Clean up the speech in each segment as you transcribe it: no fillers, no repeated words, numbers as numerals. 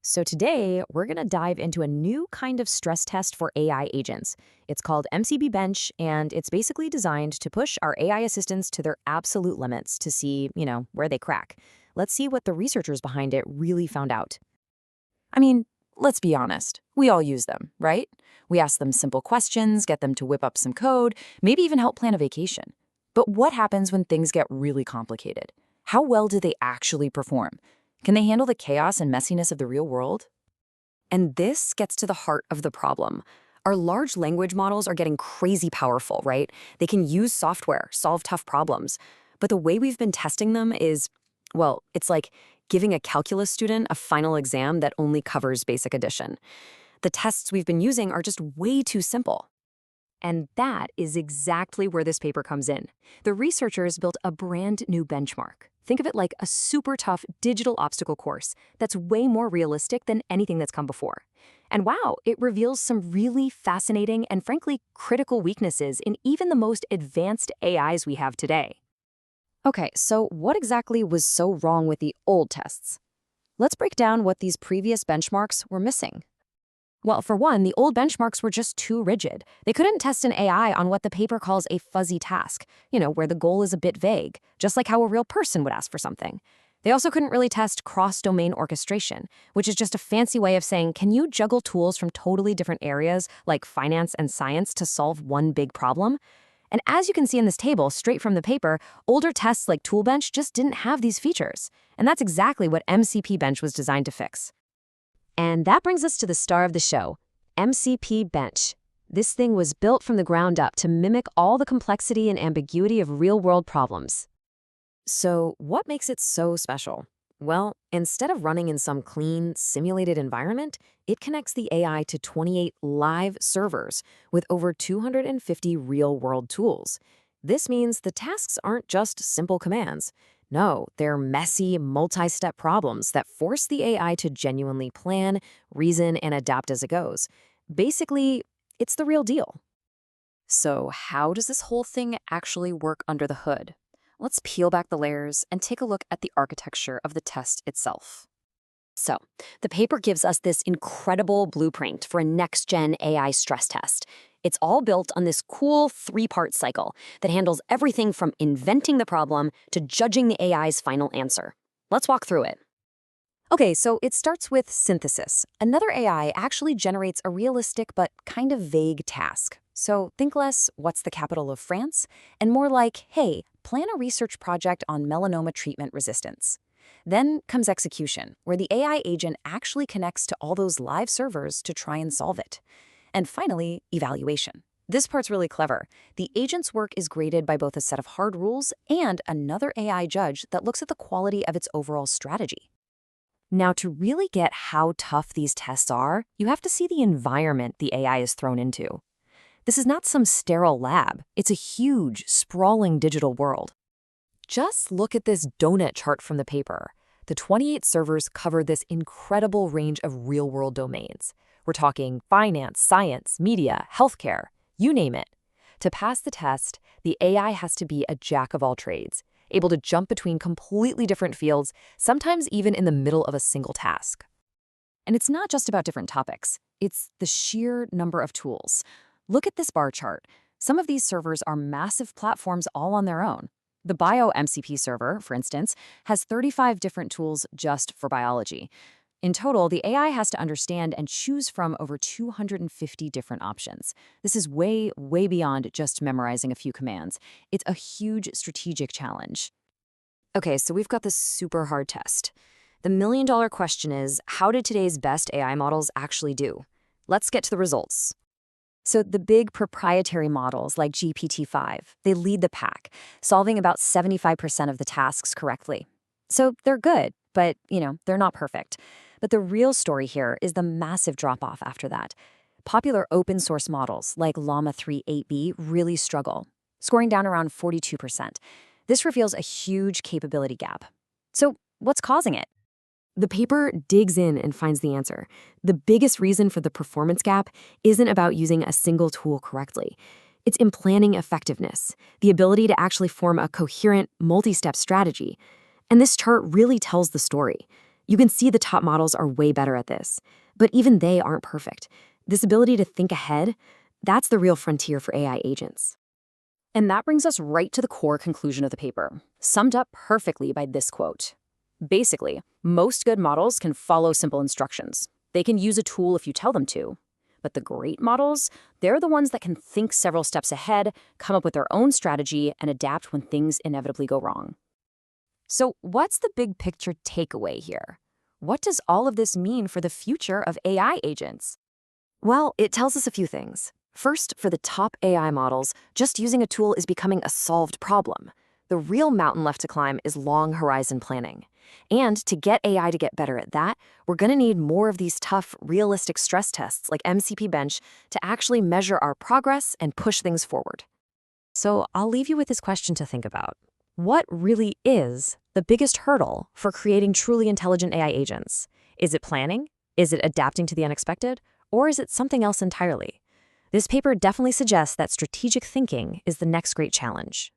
So today, we're going to dive into a new kind of stress test for AI agents. It's called MCP-Bench, and it's basically designed to push our AI assistants to their absolute limits to see, where they crack. Let's see what the researchers behind it really found out. I mean, let's be honest. We all use them, right? We ask them simple questions, get them to whip up some code, maybe even help plan a vacation. But what happens when things get really complicated? How well do they actually perform? Can they handle the chaos and messiness of the real world? And this gets to the heart of the problem. Our large language models are getting crazy powerful, right? They can use software, solve tough problems. But the way we've been testing them is, well, it's like giving a calculus student a final exam that only covers basic addition. The tests we've been using are just way too simple. And that is exactly where this paper comes in. The researchers built a brand new benchmark. Think of it like a super tough digital obstacle course that's way more realistic than anything that's come before. And wow, it reveals some really fascinating and frankly critical weaknesses in even the most advanced AIs we have today. Okay, so what exactly was so wrong with the old tests? Let's break down what these previous benchmarks were missing. Well, for one, the old benchmarks were just too rigid. They couldn't test an AI on what the paper calls a fuzzy task, where the goal is a bit vague, just like how a real person would ask for something. They also couldn't really test cross-domain orchestration, which is just a fancy way of saying, can you juggle tools from totally different areas, like finance and science, to solve one big problem? And as you can see in this table, straight from the paper, older tests like ToolBench just didn't have these features. And that's exactly what MCP-Bench was designed to fix. And that brings us to the star of the show, MCP-Bench. This thing was built from the ground up to mimic all the complexity and ambiguity of real-world problems. So what makes it so special? Well, instead of running in some clean, simulated environment, it connects the AI to 28 live servers with over 250 real-world tools. This means the tasks aren't just simple commands. No, they're messy, multi-step problems that force the AI to genuinely plan, reason, and adapt as it goes. Basically, it's the real deal. So how does this whole thing actually work under the hood? Let's peel back the layers and take a look at the architecture of the test itself. So, the paper gives us this incredible blueprint for a next-gen AI stress test. It's all built on this cool three-part cycle that handles everything from inventing the problem to judging the AI's final answer. Let's walk through it. Okay, so it starts with synthesis. Another AI actually generates a realistic but kind of vague task. So think less, what's the capital of France? And more like, hey, plan a research project on melanoma treatment resistance. Then comes execution, where the AI agent actually connects to all those live servers to try and solve it. And finally, evaluation. This part's really clever. The agent's work is graded by both a set of hard rules and another AI judge that looks at the quality of its overall strategy. Now, to really get how tough these tests are, you have to see the environment the AI is thrown into. This is not some sterile lab. It's a huge, sprawling digital world. Just look at this donut chart from the paper. The 28 servers cover this incredible range of real-world domains. We're talking finance, science, media, healthcare, you name it. To pass the test, the AI has to be a jack of all trades, able to jump between completely different fields, sometimes even in the middle of a single task. And it's not just about different topics. It's the sheer number of tools. Look at this bar chart. Some of these servers are massive platforms all on their own. The bio-MCP server, for instance, has 35 different tools just for biology. In total, the AI has to understand and choose from over 250 different options. This is way, way beyond just memorizing a few commands. It's a huge strategic challenge. Okay, so we've got this super hard test. The million-dollar question is, how did today's best AI models actually do? Let's get to the results. So the big proprietary models like GPT-5, they lead the pack, solving about 75% of the tasks correctly. So they're good, but, they're not perfect. But the real story here is the massive drop-off after that. Popular open-source models like Llama 3 8B really struggle, scoring down around 42%. This reveals a huge capability gap. So what's causing it? The paper digs in and finds the answer. The biggest reason for the performance gap isn't about using a single tool correctly. It's in planning effectiveness, the ability to actually form a coherent, multi-step strategy. And this chart really tells the story. You can see the top models are way better at this, but even they aren't perfect. This ability to think ahead, that's the real frontier for AI agents. And that brings us right to the core conclusion of the paper, summed up perfectly by this quote. Basically, most good models can follow simple instructions. They can use a tool if you tell them to. But the great models, they're the ones that can think several steps ahead, come up with their own strategy, and adapt when things inevitably go wrong. So what's the big picture takeaway here? What does all of this mean for the future of AI agents? Well, it tells us a few things. First, for the top AI models, just using a tool is becoming a solved problem. The real mountain left to climb is long horizon planning. And to get AI to get better at that, we're going to need more of these tough, realistic stress tests like MCP-Bench to actually measure our progress and push things forward. So I'll leave you with this question to think about. What really is the biggest hurdle for creating truly intelligent AI agents? Is it planning? Is it adapting to the unexpected? Or is it something else entirely? This paper definitely suggests that strategic thinking is the next great challenge.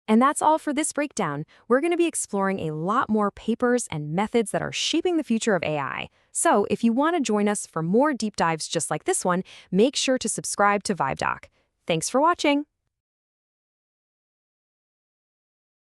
And that's all for this breakdown. We're going to be exploring a lot more papers and methods that are shaping the future of AI. So if you want to join us for more deep dives just like this one, make sure to subscribe to VibeDoc. Thanks for watching.